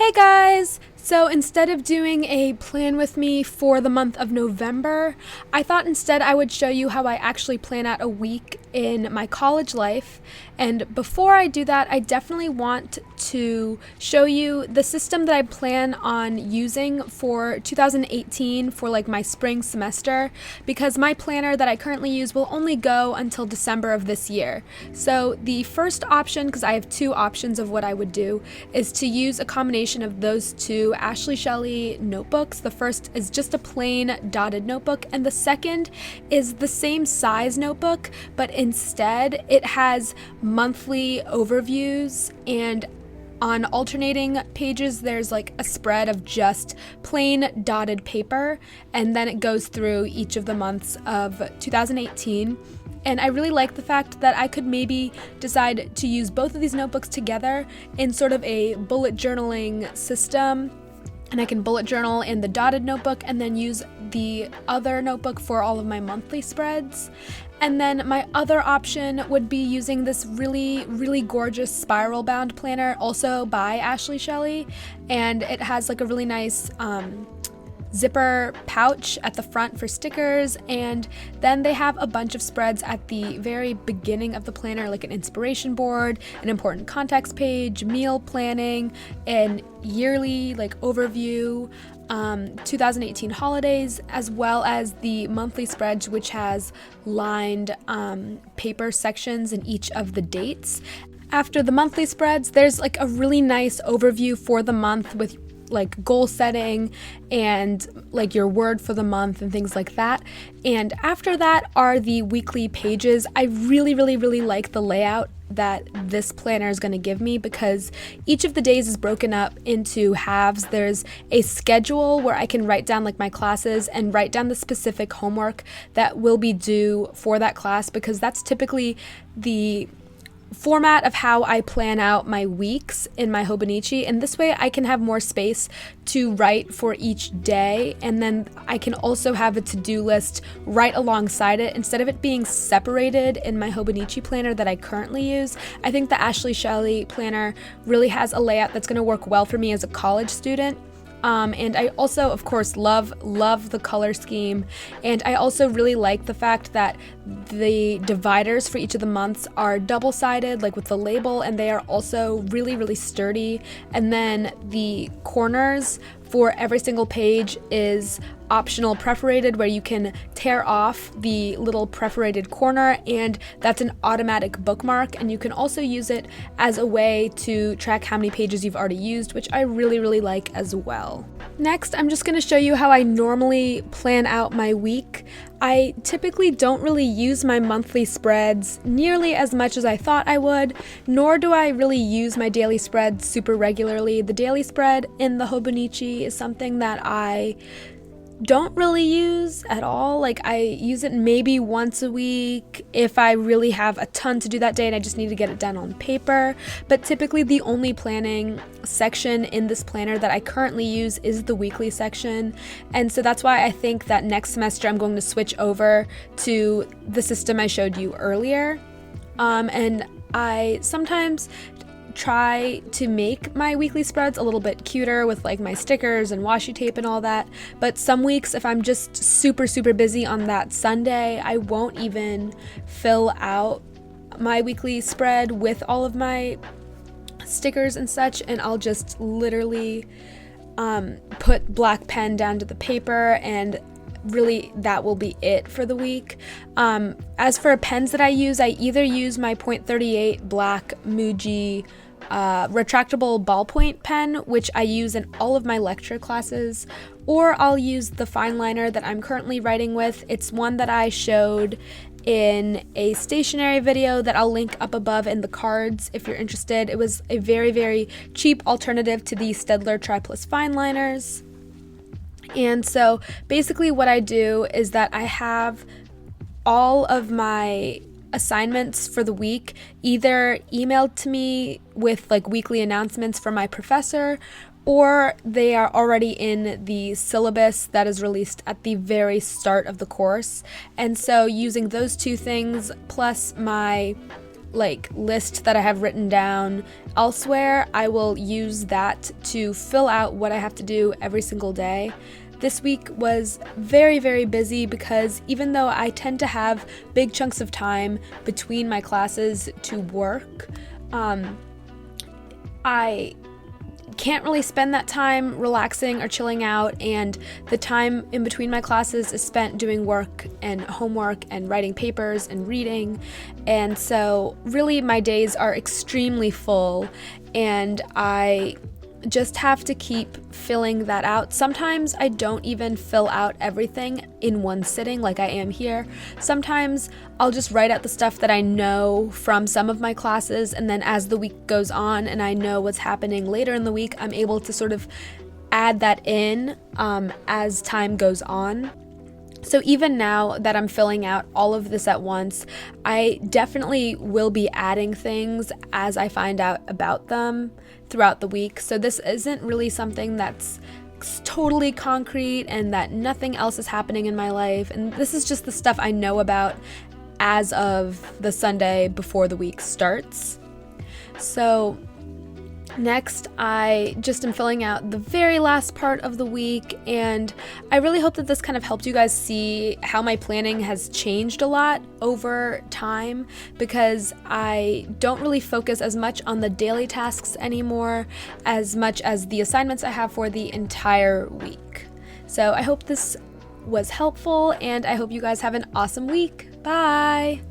Hey guys! So instead of doing a plan with me for the month of November, I thought instead I would show you how I actually plan out a week in my college life. And before I do that, I definitely want to show you the system that I plan on using for 2018 for like my spring semester, because my planner that I currently use will only go until December of this year. So the first option, because I have two options of what I would do, is to use a combination of those two Shelly notebooks. The first is just a plain dotted notebook, and the second is the same size notebook, but instead it has monthly overviews, and on alternating pages there's like a spread of just plain dotted paper, and then it goes through each of the months of 2018. And I really like the fact that I could maybe decide to use both of these notebooks together in sort of a bullet journaling system. And I can bullet journal in the dotted notebook and then use the other notebook for all of my monthly spreads. And then my other option would be using this really, really gorgeous spiral bound planner, also by Shelly. And it has like a really nice zipper pouch at the front for stickers, and then they have a bunch of spreads at the very beginning of the planner, like an inspiration board, an important context page, meal planning, and yearly like overview, 2018 holidays, as well as the monthly spreads, which has lined paper sections in each of the dates. After the monthly spreads, there's like a really nice overview for the month with like goal setting and like your word for the month and things like that. And after that are the weekly pages. I really like the layout that this planner is going to give me, because each of the days is broken up into halves. There's a schedule where I can write down like my classes and write down the specific homework that will be due for that class, because that's typically the format of how I plan out my weeks in my hobonichi, and this way I can have more space to write for each day, and then I can also have a to-do list right alongside it instead of it being separated in my hobonichi planner that I currently use. I think the Shelly planner really has a layout that's going to work well for me as a college student. And I also, of course, love the color scheme, and I also really like the fact that the dividers for each of the months are double-sided, like with the label, and they are also really sturdy. And then the corners for every single page is optional perforated, where you can tear off the little perforated corner, and that's an automatic bookmark, and you can also use it as a way to track how many pages you've already used, which I really like as well. Next, I'm just going to show you how I normally plan out my week. I typically don't really use my monthly spreads nearly as much as I thought I would, nor do I really use my daily spreads super regularly. The daily spread in the hobonichi is something that I don't really use at all. Like, I use it maybe once a week if I really have a ton to do that day and I just need to get it done on paper. But typically the only planning section in this planner that I currently use is the weekly section. And so that's why I think that next semester I'm going to switch over to the system I showed you earlier. And I sometimes try to make my weekly spreads a little bit cuter with like my stickers and washi tape and all that, but some weeks, if I'm just super busy on that Sunday, I won't even fill out my weekly spread with all of my stickers and such, and I'll just literally put black pen down to the paper, and really that will be it for the week. As for pens that I either use my .38 black muji retractable ballpoint pen, which I use in all of my lecture classes, or I'll use the fineliner that I'm currently writing with. It's one that I showed in a stationery video that I'll link up above in the cards if you're interested. It was a very cheap alternative to the Staedtler Tri-Plus fineliners. And so basically what I do is that I have all of my assignments for the week either emailed to me with like weekly announcements from my professor, or they are already in the syllabus that is released at the very start of the course. And so using those two things plus my like list that I have written down elsewhere, I will use that to fill out what I have to do every single day. This week was very, very busy because even though I tend to have big chunks of time between my classes to work, I can't really spend that time relaxing or chilling out, and the time in between my classes is spent doing work and homework and writing papers and reading, and so really my days are extremely full, and I just have to keep filling that out. Sometimes I don't even fill out everything in one sitting like I am here. Sometimes I'll just write out the stuff that I know from some of my classes, and then as the week goes on and I know what's happening later in the week, I'm able to sort of add that in as time goes on. So even now that I'm filling out all of this at once, I definitely will be adding things as I find out about them throughout the week. So this isn't really something that's totally concrete and that nothing else is happening in my life. And this is just the stuff I know about as of the Sunday before the week starts. So next, I just am filling out the very last part of the week, and I really hope that this kind of helped you guys see how my planning has changed a lot over time, because I don't really focus as much on the daily tasks anymore as much as the assignments I have for the entire week. So I hope this was helpful, and I hope you guys have an awesome week. Bye!